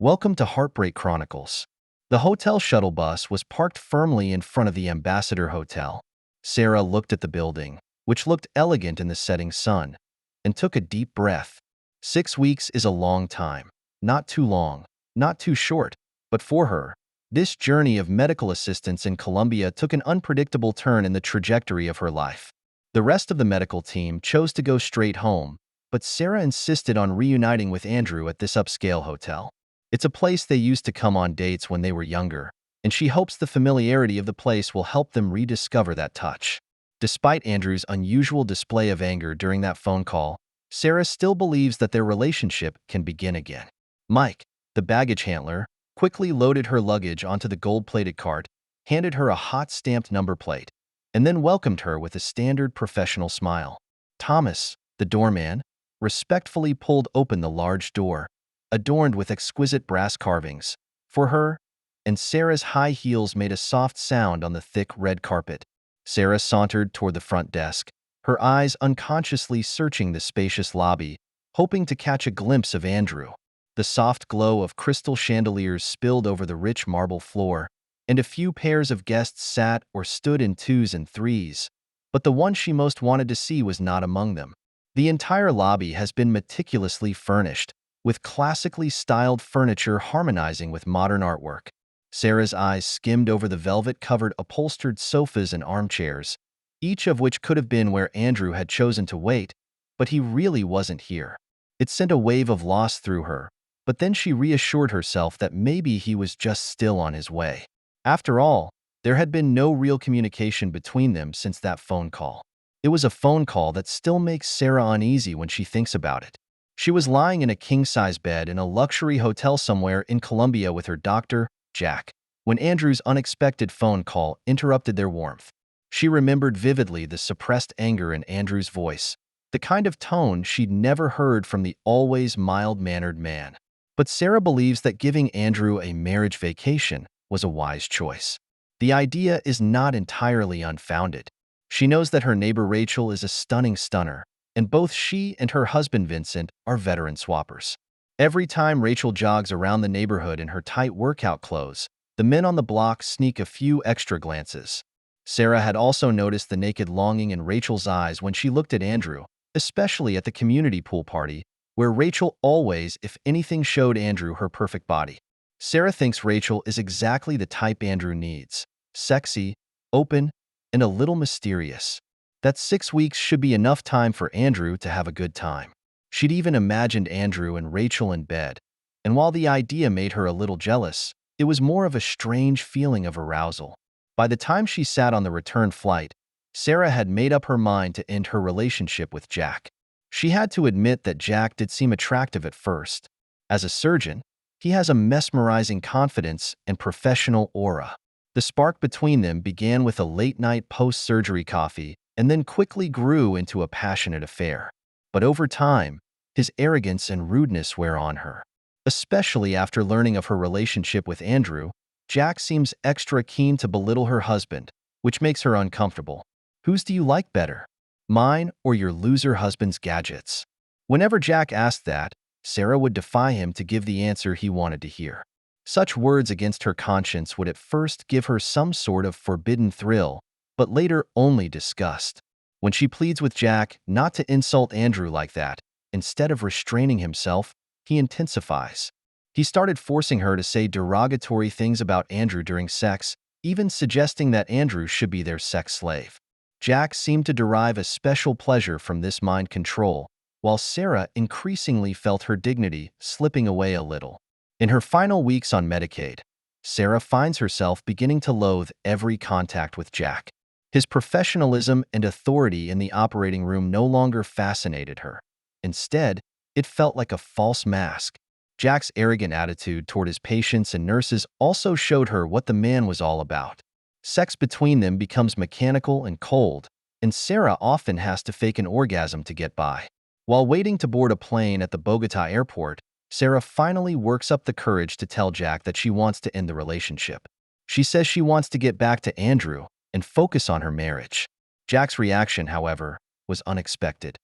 Welcome to Heartbreak Chronicles. The hotel shuttle bus was parked firmly in front of the Ambassador Hotel. Sarah looked at the building, which looked elegant in the setting sun, and took a deep breath. 6 weeks is a long time. Not too long, not too short, but for her, this journey of medical assistance in Colombia took an unpredictable turn in the trajectory of her life. The rest of the medical team chose to go straight home, but Sarah insisted on reuniting with Andrew at this upscale hotel. It's a place they used to come on dates when they were younger, and she hopes the familiarity of the place will help them rediscover that touch. Despite Andrew's unusual display of anger during that phone call, Sarah still believes that their relationship can begin again. Mike, the baggage handler, quickly loaded her luggage onto the gold-plated cart, handed her a hot stamped number plate, and then welcomed her with a standard professional smile. Thomas, the doorman, respectfully pulled open the large door, adorned with exquisite brass carvings, for her, and Sarah's high heels made a soft sound on the thick red carpet. Sarah sauntered toward the front desk, her eyes unconsciously searching the spacious lobby, hoping to catch a glimpse of Andrew. The soft glow of crystal chandeliers spilled over the rich marble floor, and a few pairs of guests sat or stood in twos and threes, but the one she most wanted to see was not among them. The entire lobby has been meticulously furnished, with classically styled furniture harmonizing with modern artwork. Sarah's eyes skimmed over the velvet-covered upholstered sofas and armchairs, each of which could have been where Andrew had chosen to wait, but he really wasn't here. It sent a wave of loss through her, but then she reassured herself that maybe he was just still on his way. After all, there had been no real communication between them since that phone call. It was a phone call that still makes Sarah uneasy when she thinks about it. She was lying in a king-size bed in a luxury hotel somewhere in Colombia with her doctor, Jack, when Andrew's unexpected phone call interrupted their warmth. She remembered vividly the suppressed anger in Andrew's voice, the kind of tone she'd never heard from the always mild-mannered man. But Sarah believes that giving Andrew a marriage vacation was a wise choice. The idea is not entirely unfounded. She knows that her neighbor Rachel is a stunning stunner, and both she and her husband Vincent are veteran swappers. Every time Rachel jogs around the neighborhood in her tight workout clothes, the men on the block sneak a few extra glances. Sarah had also noticed the naked longing in Rachel's eyes when she looked at Andrew, especially at the community pool party, where Rachel always, if anything, showed Andrew her perfect body. Sarah thinks Rachel is exactly the type Andrew needs: sexy, open, and a little mysterious. That 6 weeks should be enough time for Andrew to have a good time. She'd even imagined Andrew and Rachel in bed, and while the idea made her a little jealous, it was more of a strange feeling of arousal. By the time she sat on the return flight, Sarah had made up her mind to end her relationship with Jack. She had to admit that Jack did seem attractive at first. As a surgeon, he has a mesmerizing confidence and professional aura. The spark between them began with a late-night post-surgery coffee and then quickly grew into a passionate affair. But over time, his arrogance and rudeness wear on her. Especially after learning of her relationship with Andrew, Jack seems extra keen to belittle her husband, which makes her uncomfortable. Whose do you like better? Mine or your loser husband's gadgets? Whenever Jack asked that, Sarah would defy him to give the answer he wanted to hear. Such words against her conscience would at first give her some sort of forbidden thrill, but later only disgust. When she pleads with Jack not to insult Andrew like that, instead of restraining himself, he intensifies. He started forcing her to say derogatory things about Andrew during sex, even suggesting that Andrew should be their sex slave. Jack seemed to derive a special pleasure from this mind control, while Sarah increasingly felt her dignity slipping away a little. In her final weeks on Medicaid, Sarah finds herself beginning to loathe every contact with Jack. His professionalism and authority in the operating room no longer fascinated her. Instead, it felt like a false mask. Jack's arrogant attitude toward his patients and nurses also showed her what the man was all about. Sex between them becomes mechanical and cold, and Sarah often has to fake an orgasm to get by. While waiting to board a plane at the Bogota airport, Sarah finally works up the courage to tell Jack that she wants to end the relationship. She says she wants to get back to Andrew and focus on her marriage. Jack's reaction, however, was unexpected.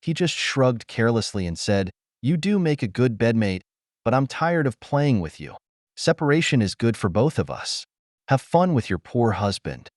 He just shrugged carelessly and said, "You do make a good bedmate." but I'm tired of playing with you. Separation is good for both of us. Have fun with your poor husband."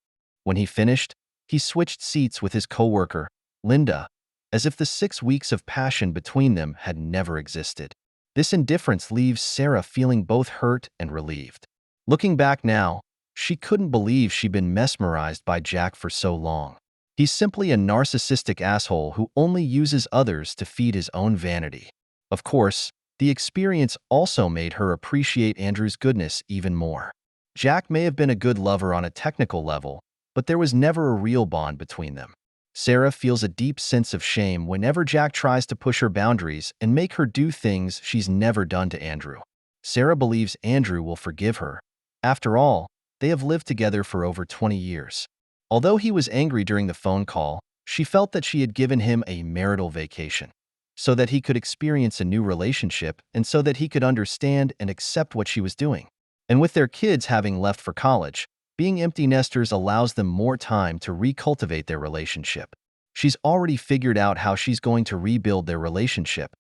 When he finished, he switched seats with his coworker, Linda, as if the 6 weeks of passion between them had never existed. This indifference leaves Sarah feeling both hurt and relieved. Looking back now, she couldn't believe she'd been mesmerized by Jack for so long. He's simply a narcissistic asshole who only uses others to feed his own vanity. Of course, the experience also made her appreciate Andrew's goodness even more. Jack may have been a good lover on a technical level, but there was never a real bond between them. Sarah feels a deep sense of shame whenever Jack tries to push her boundaries and make her do things she's never done to Andrew. Sarah believes Andrew will forgive her. After all, they have lived together for over 20 years. Although he was angry during the phone call, she felt that she had given him a marital vacation, so that he could experience a new relationship and so that he could understand and accept what she was doing. And with their kids having left for college, being empty nesters allows them more time to recultivate their relationship. She's already figured out how she's going to rebuild their relationship,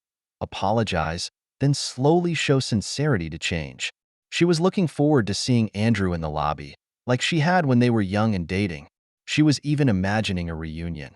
apologize, then slowly show sincerity to change. She was looking forward to seeing Andrew in the lobby, like she had when they were young and dating. She was even imagining a reunion.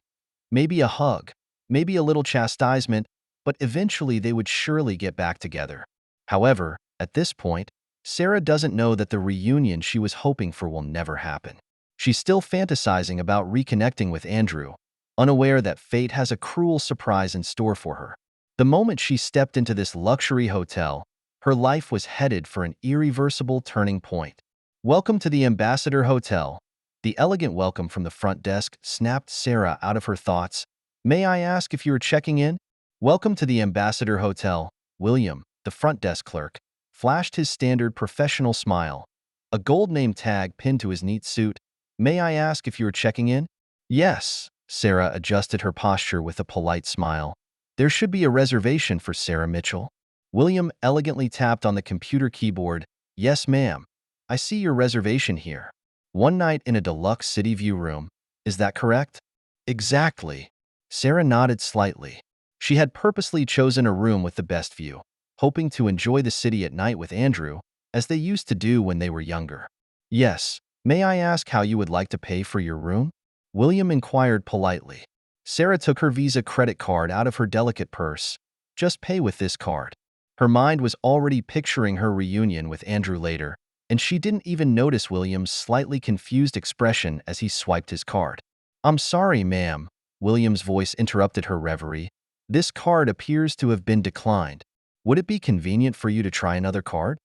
Maybe a hug, maybe a little chastisement, but eventually they would surely get back together. However, at this point, Sarah doesn't know that the reunion she was hoping for will never happen. She's still fantasizing about reconnecting with Andrew, unaware that fate has a cruel surprise in store for her. The moment she stepped into this luxury hotel, her life was headed for an irreversible turning point. "Welcome to the Ambassador Hotel." The elegant welcome from the front desk snapped Sarah out of her thoughts. "May I ask if you are checking in?" "Welcome to the Ambassador Hotel." William, the front desk clerk, flashed his standard professional smile, a gold name tag pinned to his neat suit. "May I ask if you are checking in?" "Yes." Sarah adjusted her posture with a polite smile. "There should be a reservation for Sarah Mitchell." William elegantly tapped on the computer keyboard. "Yes, ma'am. I see your reservation here. One night in a deluxe city view room. Is that correct?" "Exactly." Sarah nodded slightly. She had purposely chosen a room with the best view, hoping to enjoy the city at night with Andrew, as they used to do when they were younger. "Yes. May I ask how you would like to pay for your room?" William inquired politely. Sarah took her Visa credit card out of her delicate purse. "Just pay with this card." Her mind was already picturing her reunion with Andrew later, and she didn't even notice William's slightly confused expression as he swiped his card. "I'm sorry, ma'am." William's voice interrupted her reverie. "This card appears to have been declined. Would it be convenient for you to try another card?"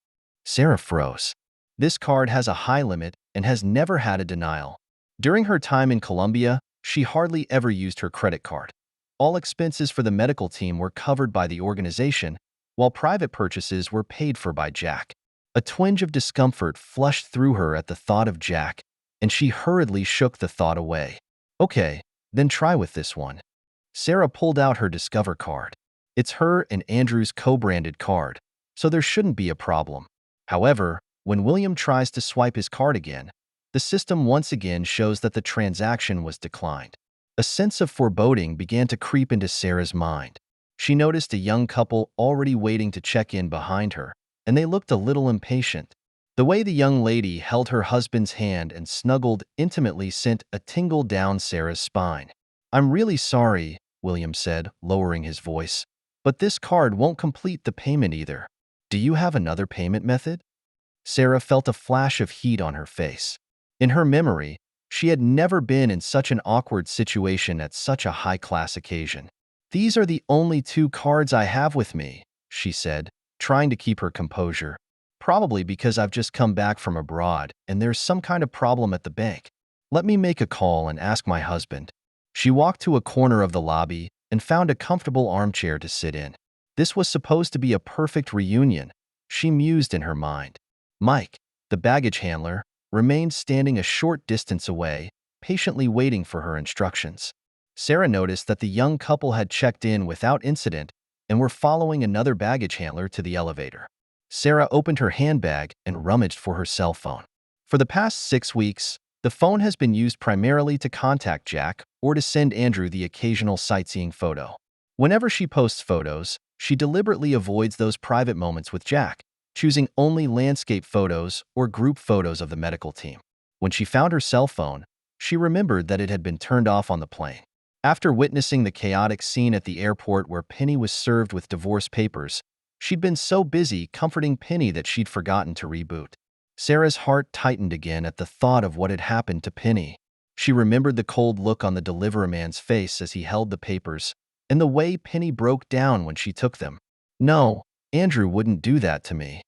Sarah froze. This card has a high limit and has never had a denial. During her time in Colombia, she hardly ever used her credit card. All expenses for the medical team were covered by the organization, while private purchases were paid for by Jack. A twinge of discomfort flushed through her at the thought of Jack, and she hurriedly shook the thought away. "Okay, then try with this one." Sarah pulled out her Discover card. It's her and Andrew's co-branded card, so there shouldn't be a problem. However, when William tries to swipe his card again, the system once again shows that the transaction was declined. A sense of foreboding began to creep into Sarah's mind. She noticed a young couple already waiting to check in behind her, and they looked a little impatient. The way the young lady held her husband's hand and snuggled intimately sent a tingle down Sarah's spine. "I'm really sorry," William said, lowering his voice, "but this card won't complete the payment either. Do you have another payment method?" Sarah felt a flash of heat on her face. In her memory, she had never been in such an awkward situation at such a high-class occasion. "These are the only 2 cards I have with me," she said, trying to keep her composure. "Probably because I've just come back from abroad and there's some kind of problem at the bank. Let me make a call and ask my husband." She walked to a corner of the lobby and found a comfortable armchair to sit in. This was supposed to be a perfect reunion, she mused in her mind. Mike, the baggage handler, remained standing a short distance away, patiently waiting for her instructions. Sarah noticed that the young couple had checked in without incident and were following another baggage handler to the elevator. Sarah opened her handbag and rummaged for her cell phone. For the past 6 weeks, the phone has been used primarily to contact Jack or to send Andrew the occasional sightseeing photo. Whenever she posts photos, She deliberately avoids those private moments with Jack, choosing only landscape photos or group photos of the medical team. When she found her cell phone, she remembered that it had been turned off on the plane. After witnessing the chaotic scene at the airport where Penny was served with divorce papers, she'd been so busy comforting Penny that she'd forgotten to reboot. Sarah's heart tightened again at the thought of what had happened to Penny. She remembered the cold look on the delivery man's face as he held the papers, and the way Penny broke down when she took them. No, Andrew wouldn't do that to me.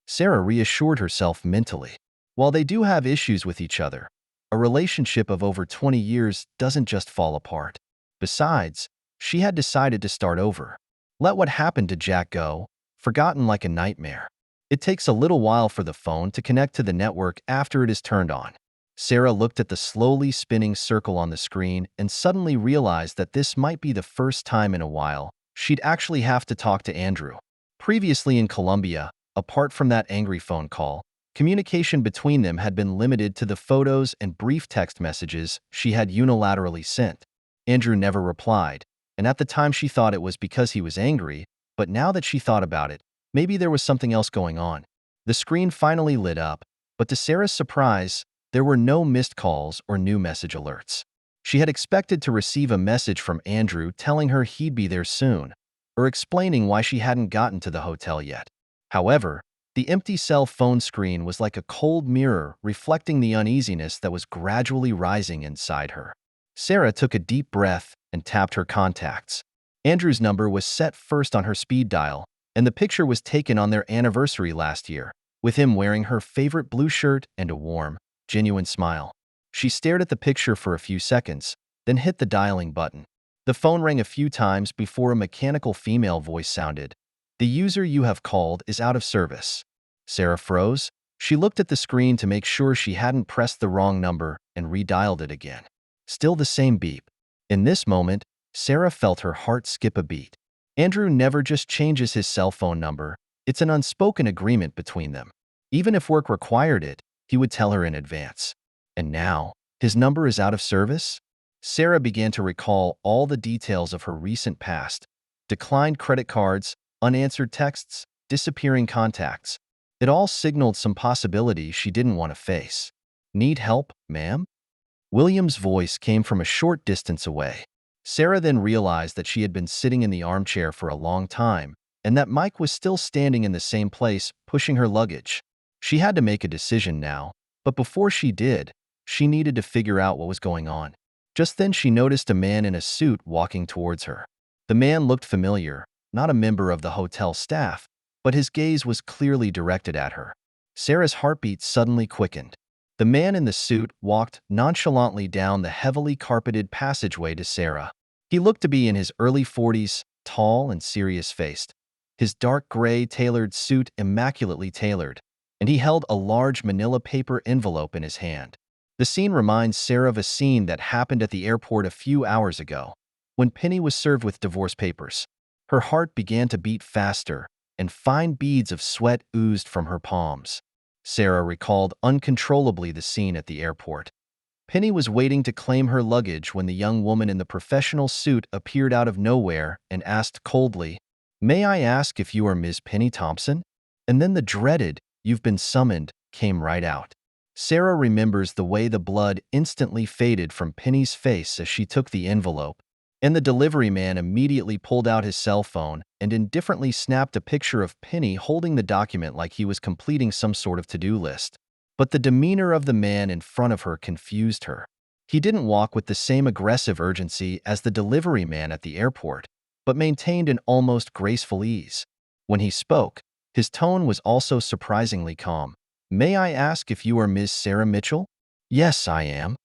Sarah reassured herself mentally. While they do have issues with each other, a relationship of over 20 years doesn't just fall apart. Besides, she had decided to start over. Let what happened to Jack go, forgotten like a nightmare. It takes a little while for the phone to connect to the network after it is turned on. Sarah looked at the slowly spinning circle on the screen and suddenly realized that this might be the first time in a while she'd actually have to talk to Andrew. Previously in Colombia, apart from that angry phone call, communication between them had been limited to the photos and brief text messages she had unilaterally sent. Andrew never replied, and at the time she thought it was because he was angry, but now that she thought about it, maybe there was something else going on. The screen finally lit up, but to Sarah's surprise, there were no missed calls or new message alerts. She had expected to receive a message from Andrew telling her he'd be there soon, or explaining why she hadn't gotten to the hotel yet. However, the empty cell phone screen was like a cold mirror reflecting the uneasiness that was gradually rising inside her. Sarah took a deep breath and tapped her contacts. Andrew's number was set first on her speed dial, and the picture was taken on their anniversary last year, with him wearing her favorite blue shirt and a warm, genuine smile. She stared at the picture for a few seconds, then hit the dialing button. The phone rang a few times before a mechanical female voice sounded. "The user you have called is out of service." Sarah froze. She looked at the screen to make sure she hadn't pressed the wrong number and redialed it again. Still the same beep. In this moment, Sarah felt her heart skip a beat. Andrew never just changes his cell phone number. It's an unspoken agreement between them. Even if work required it, he would tell her in advance. And now, his number is out of service? Sarah began to recall all the details of her recent past. Declined credit cards, unanswered texts, disappearing contacts. It all signaled some possibility she didn't want to face. "Need help, ma'am?" William's voice came from a short distance away. Sarah then realized that she had been sitting in the armchair for a long time, and that Mike was still standing in the same place, pushing her luggage. She had to make a decision now, but before she did, she needed to figure out what was going on. Just then she noticed a man in a suit walking towards her. The man looked familiar, not a member of the hotel staff, but his gaze was clearly directed at her. Sarah's heartbeat suddenly quickened. The man in the suit walked nonchalantly down the heavily carpeted passageway to Sarah. He looked to be in his early 40s, tall and serious-faced. His dark gray tailored suit immaculately tailored, and he held a large manila paper envelope in his hand. The scene reminds Sarah of a scene that happened at the airport a few hours ago, when Penny was served with divorce papers. Her heart began to beat faster, and fine beads of sweat oozed from her palms. Sarah recalled uncontrollably the scene at the airport. Penny was waiting to claim her luggage when the young woman in the professional suit appeared out of nowhere and asked coldly, "May I ask if you are Ms. Penny Thompson?" And then the dreaded, "You've been summoned," came right out. Sarah remembers the way the blood instantly faded from Penny's face as she took the envelope, and the delivery man immediately pulled out his cell phone and indifferently snapped a picture of Penny holding the document like he was completing some sort of to-do list. But the demeanor of the man in front of her confused her. He didn't walk with the same aggressive urgency as the delivery man at the airport, but maintained an almost graceful ease. When he spoke, his tone was also surprisingly calm. "May I ask if you are Ms. Sarah Mitchell?" "Yes, I am."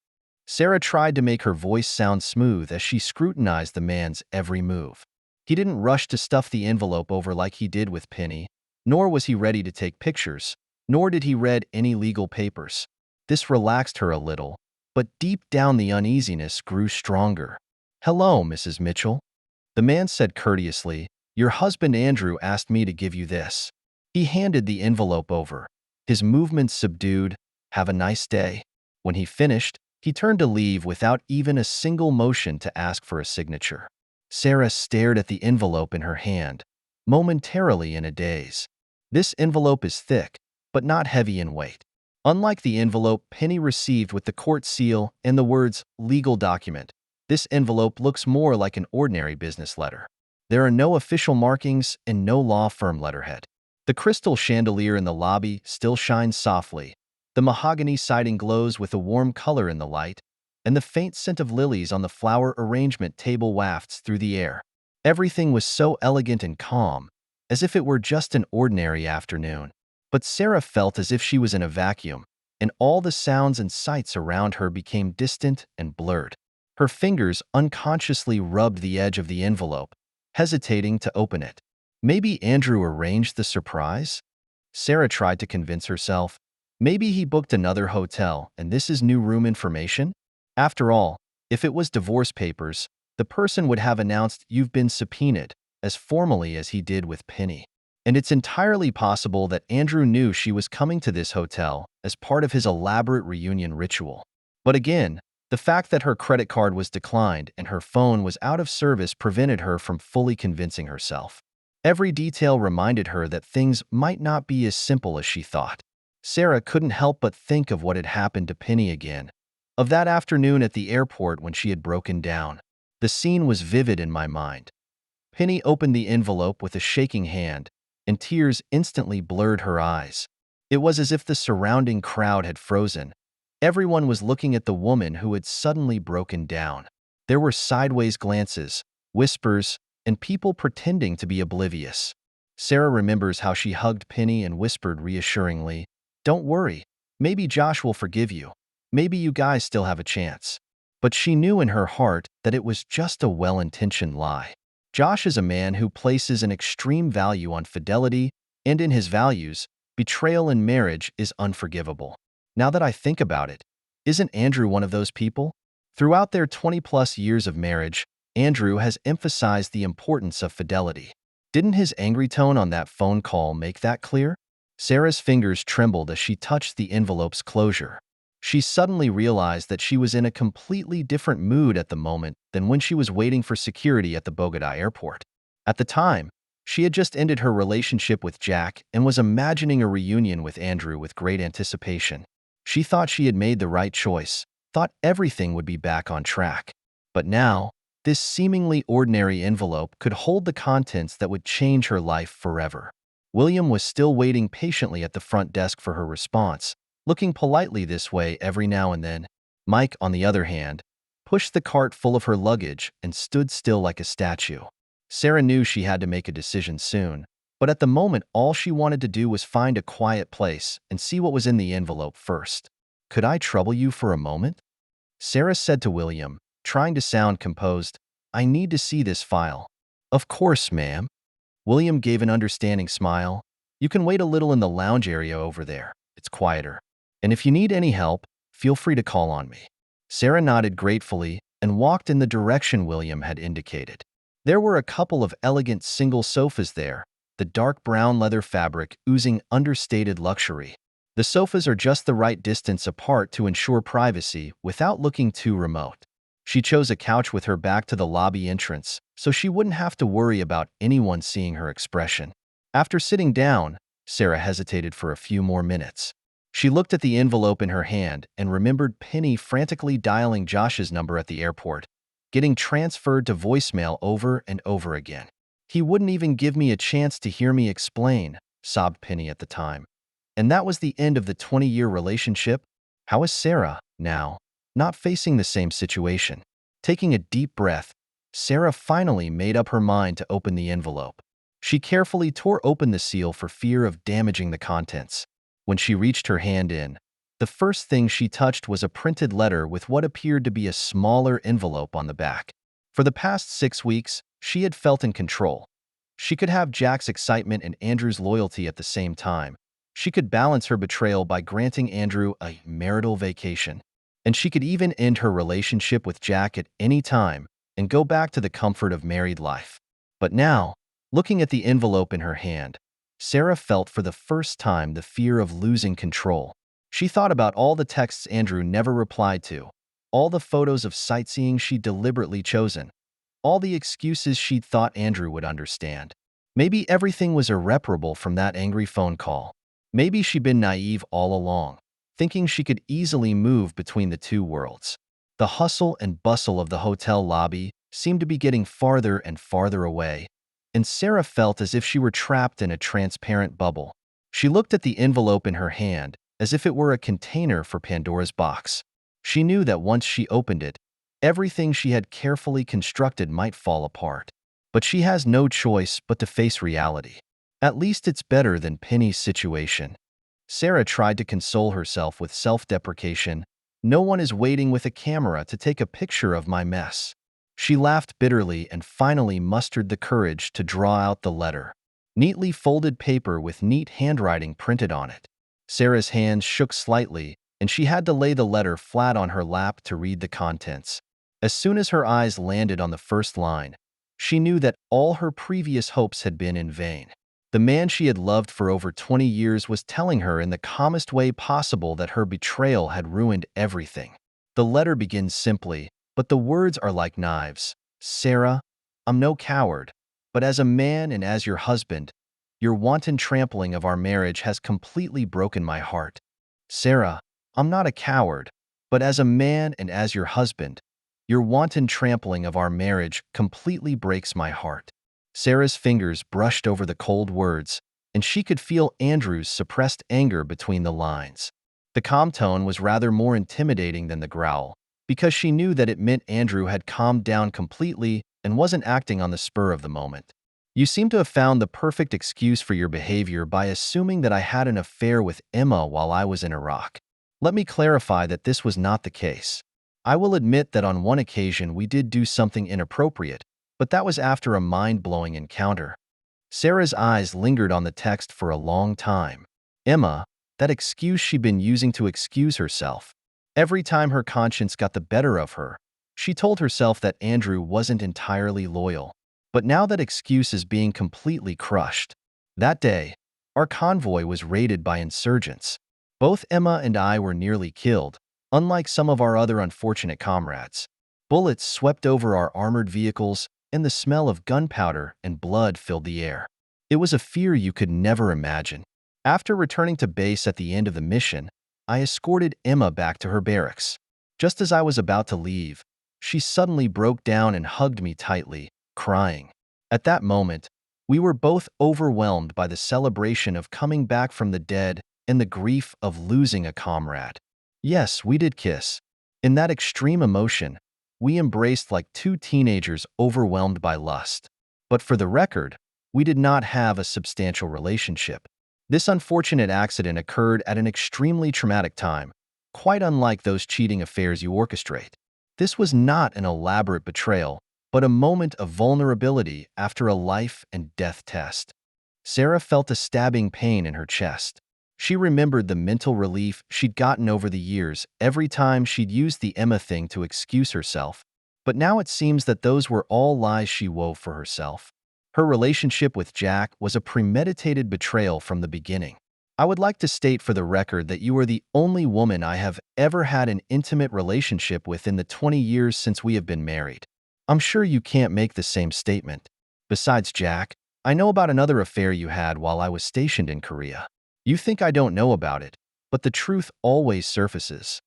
Sarah tried to make her voice sound smooth as she scrutinized the man's every move. He didn't rush to stuff the envelope over like he did with Penny, nor was he ready to take pictures, nor did he read any legal papers. This relaxed her a little, but deep down the uneasiness grew stronger. "Hello, Mrs. Mitchell." The man said courteously, "Your husband Andrew asked me to give you this." He handed the envelope over, his movements subdued. "Have a nice day." When he finished, he turned to leave without even a single motion to ask for a signature. Sarah stared at the envelope in her hand, momentarily in a daze. This envelope is thick, but not heavy in weight. Unlike the envelope Penny received with the court seal and the words legal document, this envelope looks more like an ordinary business letter. There are no official markings and no law firm letterhead. The crystal chandelier in the lobby still shines softly. The mahogany siding glows with a warm color in the light, and the faint scent of lilies on the flower arrangement table wafts through the air. Everything was so elegant and calm, as if it were just an ordinary afternoon. But Sarah felt as if she was in a vacuum, and all the sounds and sights around her became distant and blurred. Her fingers unconsciously rubbed the edge of the envelope, hesitating to open it. Maybe Andrew arranged the surprise? Sarah tried to convince herself. Maybe he booked another hotel and this is new room information? After all, if it was divorce papers, the person would have announced you've been subpoenaed, as formally as he did with Penny. And it's entirely possible that Andrew knew she was coming to this hotel as part of his elaborate reunion ritual. But again, the fact that her credit card was declined and her phone was out of service prevented her from fully convincing herself. Every detail reminded her that things might not be as simple as she thought. Sarah couldn't help but think of what had happened to Penny again, of that afternoon at the airport when she had broken down. The scene was vivid in my mind. Penny opened the envelope with a shaking hand, and tears instantly blurred her eyes. It was as if the surrounding crowd had frozen. Everyone was looking at the woman who had suddenly broken down. There were sideways glances, whispers, and people pretending to be oblivious. Sarah remembers how she hugged Penny and whispered reassuringly, "Don't worry, maybe Josh will forgive you. Maybe you guys still have a chance." But she knew in her heart that it was just a well-intentioned lie. Josh is a man who places an extreme value on fidelity, and in his values, betrayal in marriage is unforgivable. Now that I think about it, isn't Andrew one of those people? Throughout their 20-plus years of marriage, Andrew has emphasized the importance of fidelity. Didn't his angry tone on that phone call make that clear? Sarah's fingers trembled as she touched the envelope's closure. She suddenly realized that she was in a completely different mood at the moment than when she was waiting for security at the Bogota airport. At the time, she had just ended her relationship with Jack and was imagining a reunion with Andrew with great anticipation. She thought she had made the right choice, thought everything would be back on track. But now, this seemingly ordinary envelope could hold the contents that would change her life forever. William was still waiting patiently at the front desk for her response, looking politely this way every now and then. Mike, on the other hand, pushed the cart full of her luggage and stood still like a statue. Sarah knew she had to make a decision soon, but at the moment all she wanted to do was find a quiet place and see what was in the envelope first. "Could I trouble you for a moment?" Sarah said to William, trying to sound composed. "I need to see this file." "Of course, ma'am." William gave an understanding smile. "You can wait a little in the lounge area over there. It's quieter. And if you need any help, feel free to call on me." Sarah nodded gratefully and walked in the direction William had indicated. There were a couple of elegant single sofas there, the dark brown leather fabric oozing understated luxury. The sofas are just the right distance apart to ensure privacy without looking too remote. She chose a couch with her back to the lobby entrance, so she wouldn't have to worry about anyone seeing her expression. After sitting down, Sarah hesitated for a few more minutes. She looked at the envelope in her hand and remembered Penny frantically dialing Josh's number at the airport, getting transferred to voicemail over and over again. "He wouldn't even give me a chance to hear me explain," sobbed Penny at the time. And that was the end of the 20-year relationship? How is Sarah, now, not facing the same situation? Taking a deep breath, Sarah finally made up her mind to open the envelope. She carefully tore open the seal for fear of damaging the contents. When she reached her hand in, the first thing she touched was a printed letter with what appeared to be a smaller envelope on the back. For the past 6 weeks, she had felt in control. She could have Jack's excitement and Andrew's loyalty at the same time. She could balance her betrayal by granting Andrew a marital vacation. And she could even end her relationship with Jack at any time and go back to the comfort of married life. But now, looking at the envelope in her hand, Sarah felt for the first time the fear of losing control. She thought about all the texts Andrew never replied to, all the photos of sightseeing she'd deliberately chosen, all the excuses she'd thought Andrew would understand. Maybe everything was irreparable from that angry phone call. Maybe she'd been naive all along, thinking she could easily move between the two worlds. The hustle and bustle of the hotel lobby seemed to be getting farther and farther away, and Sarah felt as if she were trapped in a transparent bubble. She looked at the envelope in her hand as if it were a container for Pandora's box. She knew that once she opened it, everything she had carefully constructed might fall apart. But she has no choice but to face reality. At least it's better than Penny's situation. Sarah tried to console herself with self-deprecation. No one is waiting with a camera to take a picture of my mess. She laughed bitterly and finally mustered the courage to draw out the letter. Neatly folded paper with neat handwriting printed on it. Sarah's hands shook slightly, and she had to lay the letter flat on her lap to read the contents. As soon as her eyes landed on the first line, she knew that all her previous hopes had been in vain. The man she had loved for over 20 years was telling her in the calmest way possible that her betrayal had ruined everything. The letter begins simply, but the words are like knives. Sarah, I'm no coward, but as a man and as your husband, your wanton trampling of our marriage has completely broken my heart. Sarah, I'm not a coward, but as a man and as your husband, your wanton trampling of our marriage completely breaks my heart. Sarah's fingers brushed over the cold words, and she could feel Andrew's suppressed anger between the lines. The calm tone was rather more intimidating than the growl, because she knew that it meant Andrew had calmed down completely and wasn't acting on the spur of the moment. You seem to have found the perfect excuse for your behavior by assuming that I had an affair with Emma while I was in Iraq. Let me clarify that this was not the case. I will admit that on one occasion we did do something inappropriate, but that was after a mind-blowing encounter. Sarah's eyes lingered on the text for a long time. Emma, that excuse she'd been using to excuse herself. Every time her conscience got the better of her, she told herself that Andrew wasn't entirely loyal. But now that excuse is being completely crushed. That day, our convoy was raided by insurgents. Both Emma and I were nearly killed, unlike some of our other unfortunate comrades. Bullets swept over our armored vehicles, and the smell of gunpowder and blood filled the air. It was a fear you could never imagine. After returning to base at the end of the mission, I escorted Emma back to her barracks. Just as I was about to leave, she suddenly broke down and hugged me tightly, crying. At that moment, we were both overwhelmed by the celebration of coming back from the dead and the grief of losing a comrade. Yes, we did kiss. In that extreme emotion, we embraced like two teenagers overwhelmed by lust. But for the record, we did not have a substantial relationship. This unfortunate accident occurred at an extremely traumatic time, quite unlike those cheating affairs you orchestrate. This was not an elaborate betrayal, but a moment of vulnerability after a life and death test. Sarah felt a stabbing pain in her chest. She remembered the mental relief she'd gotten over the years every time she'd used the Emma thing to excuse herself, but now it seems that those were all lies she wove for herself. Her relationship with Jack was a premeditated betrayal from the beginning. I would like to state for the record that you are the only woman I have ever had an intimate relationship with in the 20 years since we have been married. I'm sure you can't make the same statement. Besides Jack, I know about another affair you had while I was stationed in Korea. You think I don't know about it, but the truth always surfaces.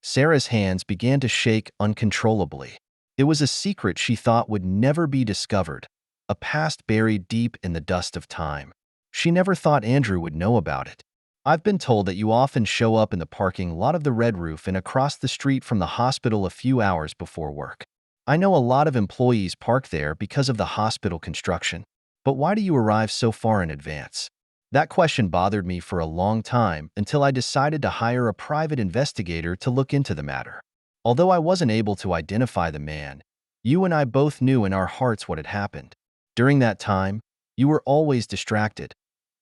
Sarah's hands began to shake uncontrollably. It was a secret she thought would never be discovered, a past buried deep in the dust of time. She never thought Andrew would know about it. I've been told that you often show up in the parking lot of the Red Roof and across the street from the hospital a few hours before work. I know a lot of employees park there because of the hospital construction. But why do you arrive so far in advance? That question bothered me for a long time until I decided to hire a private investigator to look into the matter. Although I wasn't able to identify the man, you and I both knew in our hearts what had happened. During that time, you were always distracted,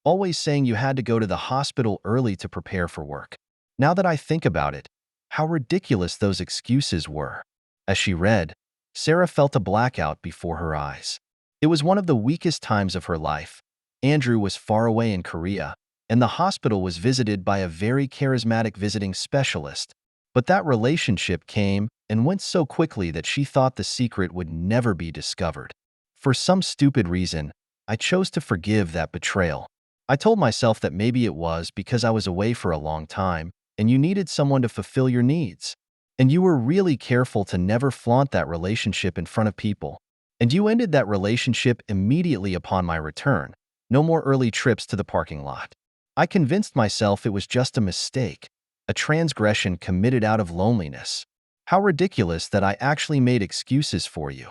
always saying you had to go to the hospital early to prepare for work. Now that I think about it, how ridiculous those excuses were. As she read, Sarah felt a blackout before her eyes. It was one of the weakest times of her life. Andrew was far away in Korea, and the hospital was visited by a very charismatic visiting specialist. But that relationship came and went so quickly that she thought the secret would never be discovered. For some stupid reason, I chose to forgive that betrayal. I told myself that maybe it was because I was away for a long time and you needed someone to fulfill your needs. And you were really careful to never flaunt that relationship in front of people. And you ended that relationship immediately upon my return. No more early trips to the parking lot. I convinced myself it was just a mistake, a transgression committed out of loneliness. How ridiculous that I actually made excuses for you.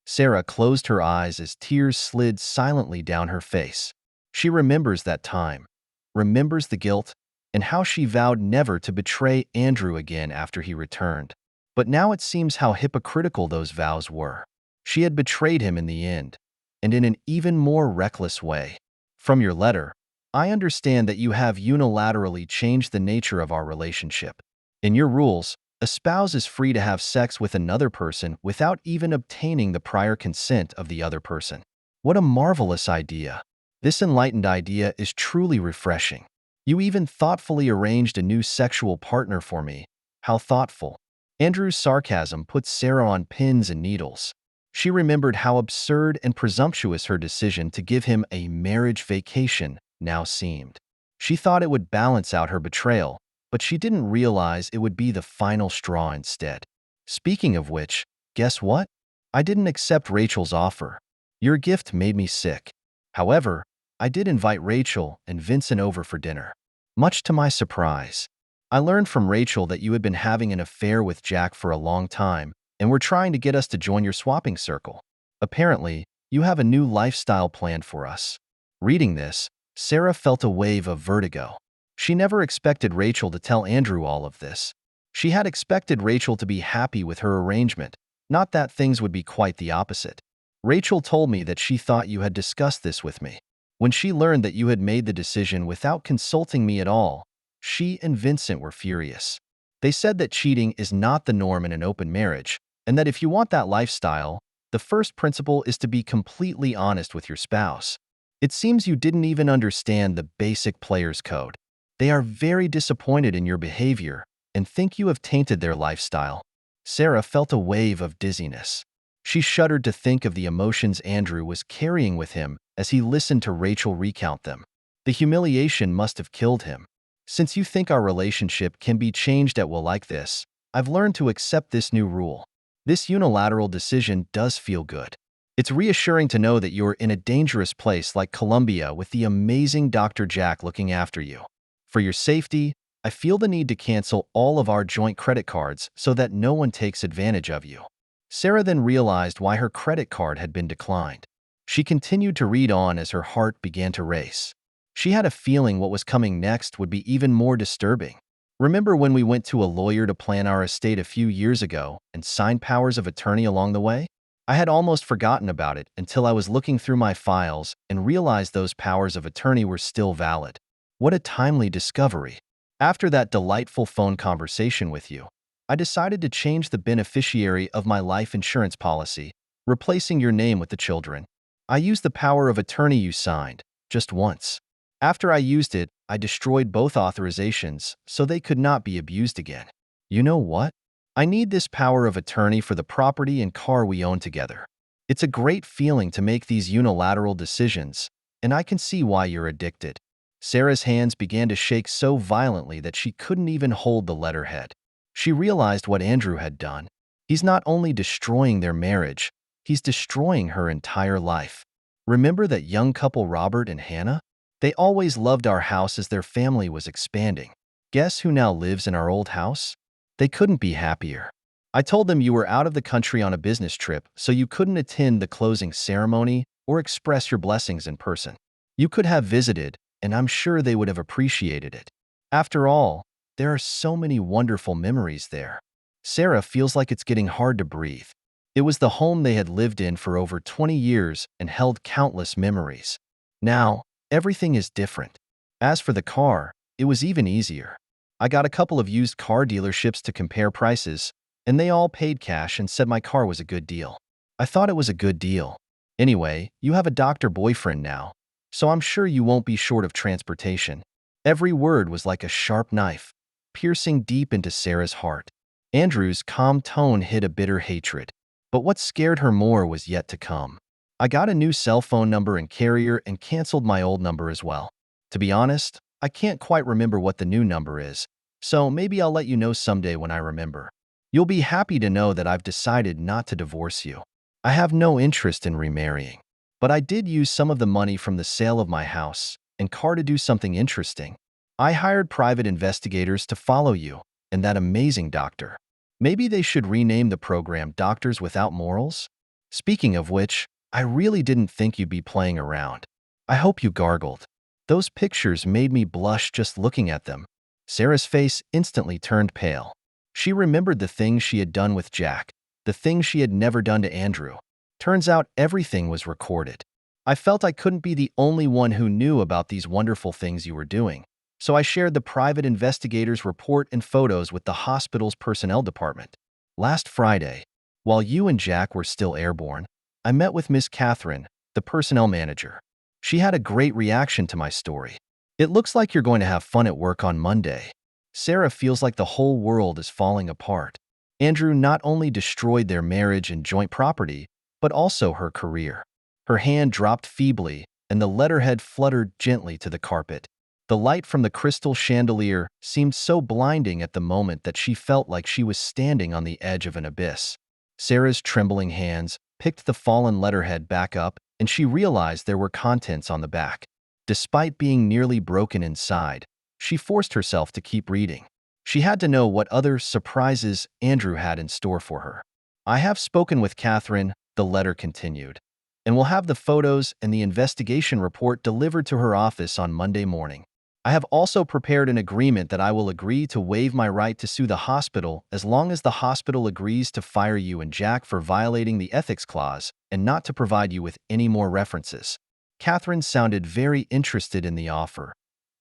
Sarah closed her eyes as tears slid silently down her face. She remembers that time, remembers the guilt, and how she vowed never to betray Andrew again after he returned. But now it seems how hypocritical those vows were. She had betrayed him in the end, and in an even more reckless way. From your letter, I understand that you have unilaterally changed the nature of our relationship. In your rules, a spouse is free to have sex with another person without even obtaining the prior consent of the other person. What a marvelous idea. This enlightened idea is truly refreshing. You even thoughtfully arranged a new sexual partner for me. How thoughtful. Andrew's sarcasm put Sarah on pins and needles. She remembered how absurd and presumptuous her decision to give him a marriage vacation now seemed. She thought it would balance out her betrayal, but she didn't realize it would be the final straw instead. Speaking of which, guess what? I didn't accept Rachel's offer. Your gift made me sick. However, I did invite Rachel and Vincent over for dinner. Much to my surprise, I learned from Rachel that you had been having an affair with Jack for a long time and were trying to get us to join your swapping circle. Apparently, you have a new lifestyle planned for us. Reading this, Sarah felt a wave of vertigo. She never expected Rachel to tell Andrew all of this. She had expected Rachel to be happy with her arrangement, not that things would be quite the opposite. Rachel told me that she thought you had discussed this with me. When she learned that you had made the decision without consulting me at all, she and Vincent were furious. They said that cheating is not the norm in an open marriage, and that if you want that lifestyle, the first principle is to be completely honest with your spouse. It seems you didn't even understand the basic player's code. They are very disappointed in your behavior and think you have tainted their lifestyle. Sarah felt a wave of dizziness. She shuddered to think of the emotions Andrew was carrying with him as he listened to Rachel recount them. The humiliation must have killed him. Since you think our relationship can be changed at will like this, I've learned to accept this new rule. This unilateral decision does feel good. It's reassuring to know that you're in a dangerous place like Colombia with the amazing Dr. Jack looking after you. For your safety, I feel the need to cancel all of our joint credit cards so that no one takes advantage of you. Sarah then realized why her credit card had been declined. She continued to read on as her heart began to race. She had a feeling what was coming next would be even more disturbing. Remember when we went to a lawyer to plan our estate a few years ago and signed powers of attorney along the way? I had almost forgotten about it until I was looking through my files and realized those powers of attorney were still valid. What a timely discovery. After that delightful phone conversation with you, I decided to change the beneficiary of my life insurance policy, replacing your name with the children. I used the power of attorney you signed, just once. After I used it, I destroyed both authorizations so they could not be abused again. You know what? I need this power of attorney for the property and car we own together. It's a great feeling to make these unilateral decisions, and I can see why you're addicted. Sarah's hands began to shake so violently that she couldn't even hold the letterhead. She realized what Andrew had done. He's not only destroying their marriage, he's destroying her entire life. Remember that young couple Robert and Hannah? They always loved our house as their family was expanding. Guess who now lives in our old house? They couldn't be happier. I told them you were out of the country on a business trip, so you couldn't attend the closing ceremony or express your blessings in person. You could have visited, and I'm sure they would have appreciated it. After all, there are so many wonderful memories there. Sarah feels like it's getting hard to breathe. It was the home they had lived in for over 20 years and held countless memories. Now, everything is different. As for the car, it was even easier. I got a couple of used car dealerships to compare prices, and they all paid cash and said my car was a good deal. I thought it was a good deal. Anyway, you have a doctor boyfriend now, so I'm sure you won't be short of transportation. Every word was like a sharp knife, piercing deep into Sarah's heart. Andrew's calm tone hid a bitter hatred. But what scared her more was yet to come. I got a new cell phone number and carrier and canceled my old number as well. To be honest, I can't quite remember what the new number is, so maybe I'll let you know someday when I remember. You'll be happy to know that I've decided not to divorce you. I have no interest in remarrying, but I did use some of the money from the sale of my house and car to do something interesting. I hired private investigators to follow you and that amazing doctor. Maybe they should rename the program Doctors Without Morals? Speaking of which, I really didn't think you'd be playing around. I hope you gargled. Those pictures made me blush just looking at them. Sarah's face instantly turned pale. She remembered the things she had done with Jack, the things she had never done to Andrew. Turns out everything was recorded. I felt I couldn't be the only one who knew about these wonderful things you were doing, so I shared the private investigator's report and photos with the hospital's personnel department. Last Friday, while you and Jack were still airborne, I met with Miss Catherine, the personnel manager. She had a great reaction to my story. It looks like you're going to have fun at work on Monday. Sarah feels like the whole world is falling apart. Andrew not only destroyed their marriage and joint property, but also her career. Her hand dropped feebly, and the letterhead fluttered gently to the carpet. The light from the crystal chandelier seemed so blinding at the moment that she felt like she was standing on the edge of an abyss. Sarah's trembling hands picked the fallen letterhead back up, and she realized there were contents on the back. Despite being nearly broken inside, she forced herself to keep reading. She had to know what other surprises Andrew had in store for her. I have spoken with Catherine, the letter continued, and will have the photos and the investigation report delivered to her office on Monday morning. I have also prepared an agreement that I will agree to waive my right to sue the hospital as long as the hospital agrees to fire you and Jack for violating the ethics clause and not to provide you with any more references. Catherine sounded very interested in the offer.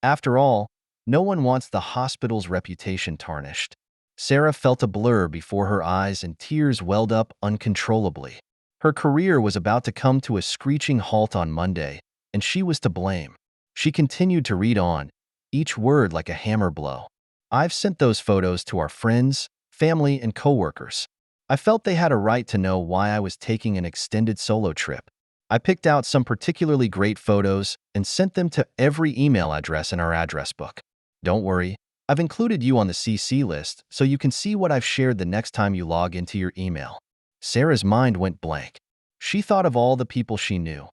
After all, no one wants the hospital's reputation tarnished. Sarah felt a blur before her eyes and tears welled up uncontrollably. Her career was about to come to a screeching halt on Monday, and she was to blame. She continued to read on, each word like a hammer blow. I've sent those photos to our friends, family, and coworkers. I felt they had a right to know why I was taking an extended solo trip. I picked out some particularly great photos and sent them to every email address in our address book. Don't worry, I've included you on the CC list so you can see what I've shared the next time you log into your email. Sarah's mind went blank. She thought of all the people she knew.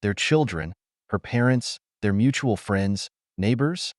Their children, her parents, their mutual friends, neighbors.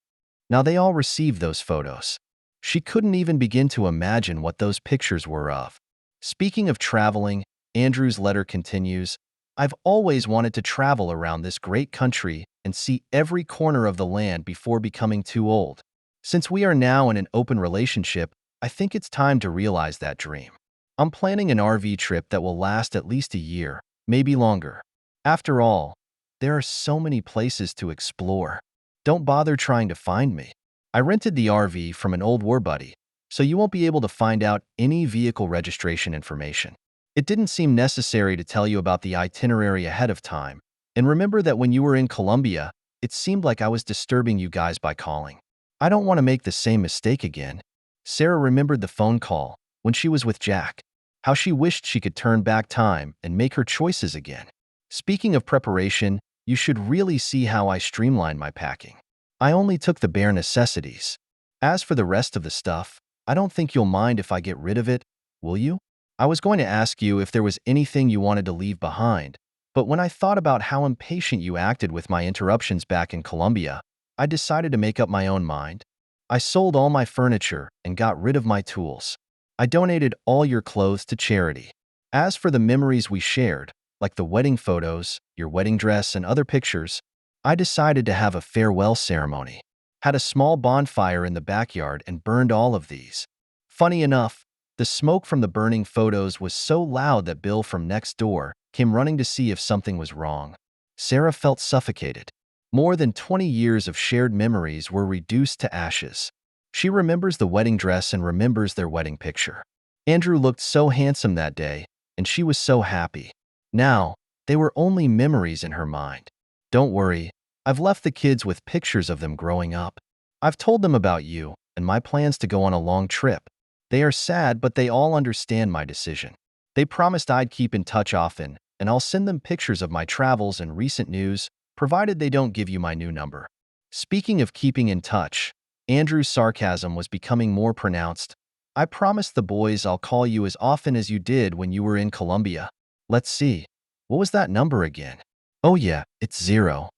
Now they all received those photos. She couldn't even begin to imagine what those pictures were of. Speaking of traveling, Andrew's letter continues, I've always wanted to travel around this great country and see every corner of the land before becoming too old. Since we are now in an open relationship, I think it's time to realize that dream. I'm planning an RV trip that will last at least a year, maybe longer. After all, there are so many places to explore. Don't bother trying to find me. I rented the RV from an old war buddy, so you won't be able to find out any vehicle registration information. It didn't seem necessary to tell you about the itinerary ahead of time, and remember that when you were in Colombia, it seemed like I was disturbing you guys by calling. I don't want to make the same mistake again. Sarah remembered the phone call when she was with Jack, how she wished she could turn back time and make her choices again. Speaking of preparation, you should really see how I streamlined my packing. I only took the bare necessities. As for the rest of the stuff, I don't think you'll mind if I get rid of it, will you? I was going to ask you if there was anything you wanted to leave behind, but when I thought about how impatient you acted with my interruptions back in Colombia, I decided to make up my own mind. I sold all my furniture and got rid of my tools. I donated all your clothes to charity. As for the memories we shared, like the wedding photos, your wedding dress, and other pictures, I decided to have a farewell ceremony. Had a small bonfire in the backyard and burned all of these. Funny enough, the smoke from the burning photos was so loud that Bill from next door came running to see if something was wrong. Sarah felt suffocated. More than 20 years of shared memories were reduced to ashes. She remembers the wedding dress and remembers their wedding picture. Andrew looked so handsome that day, and she was so happy. Now, they were only memories in her mind. Don't worry, I've left the kids with pictures of them growing up. I've told them about you and my plans to go on a long trip. They are sad, but they all understand my decision. They promised I'd keep in touch often, and I'll send them pictures of my travels and recent news, provided they don't give you my new number. Speaking of keeping in touch, Andrew's sarcasm was becoming more pronounced. I promised the boys I'll call you as often as you did when you were in Colombia. Let's see. What was that number again? Oh yeah, it's 0.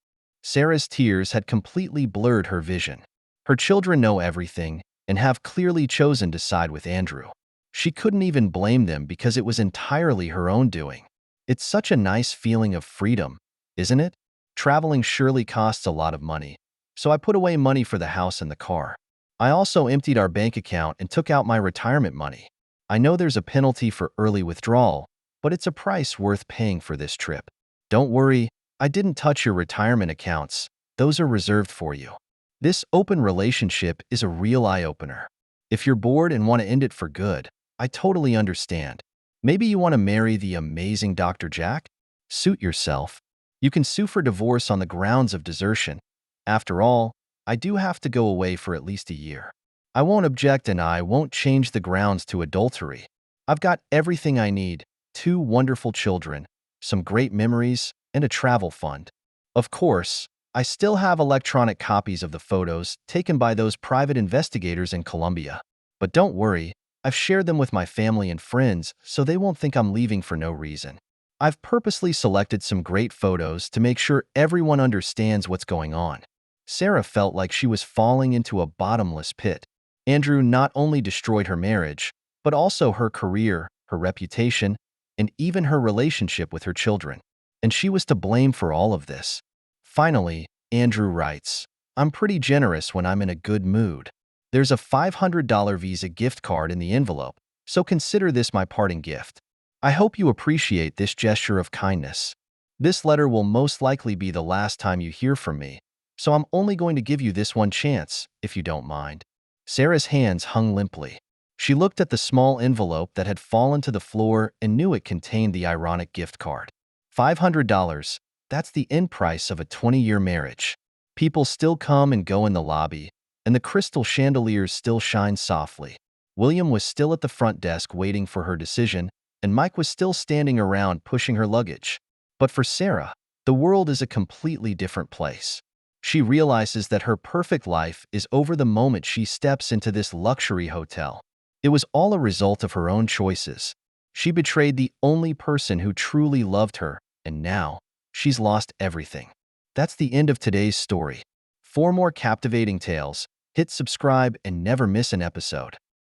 Sarah's tears had completely blurred her vision. Her children know everything and have clearly chosen to side with Andrew. She couldn't even blame them because it was entirely her own doing. It's such a nice feeling of freedom, isn't it? Traveling surely costs a lot of money, so I put away money for the house and the car. I also emptied our bank account and took out my retirement money. I know there's a penalty for early withdrawal, but it's a price worth paying for this trip. Don't worry, I didn't touch your retirement accounts. Those are reserved for you. This open relationship is a real eye-opener. If you're bored and want to end it for good, I totally understand. Maybe you want to marry the amazing Dr. Jack? Suit yourself. You can sue for divorce on the grounds of desertion. After all, I do have to go away for at least a year. I won't object and I won't change the grounds to adultery. I've got everything I need, 2 wonderful children, some great memories, and a travel fund. Of course, I still have electronic copies of the photos taken by those private investigators in Colombia. But don't worry, I've shared them with my family and friends so they won't think I'm leaving for no reason. I've purposely selected some great photos to make sure everyone understands what's going on. Sarah felt like she was falling into a bottomless pit. Andrew not only destroyed her marriage, but also her career, her reputation, and even her relationship with her children. And she was to blame for all of this. Finally, Andrew writes, I'm pretty generous when I'm in a good mood. There's a $500 Visa gift card in the envelope, so consider this my parting gift. I hope you appreciate this gesture of kindness. This letter will most likely be the last time you hear from me, so I'm only going to give you this one chance, if you don't mind. Sarah's hands hung limply. She looked at the small envelope that had fallen to the floor and knew it contained the ironic gift card. $500, that's the end price of a 20-year marriage. People still come and go in the lobby, and the crystal chandeliers still shine softly. William was still at the front desk waiting for her decision, and Mike was still standing around pushing her luggage. But for Sarah, the world is a completely different place. She realizes that her perfect life is over the moment she steps into this luxury hotel. It was all a result of her own choices. She betrayed the only person who truly loved her, and now, she's lost everything. That's the end of today's story. For more captivating tales, hit subscribe and never miss an episode.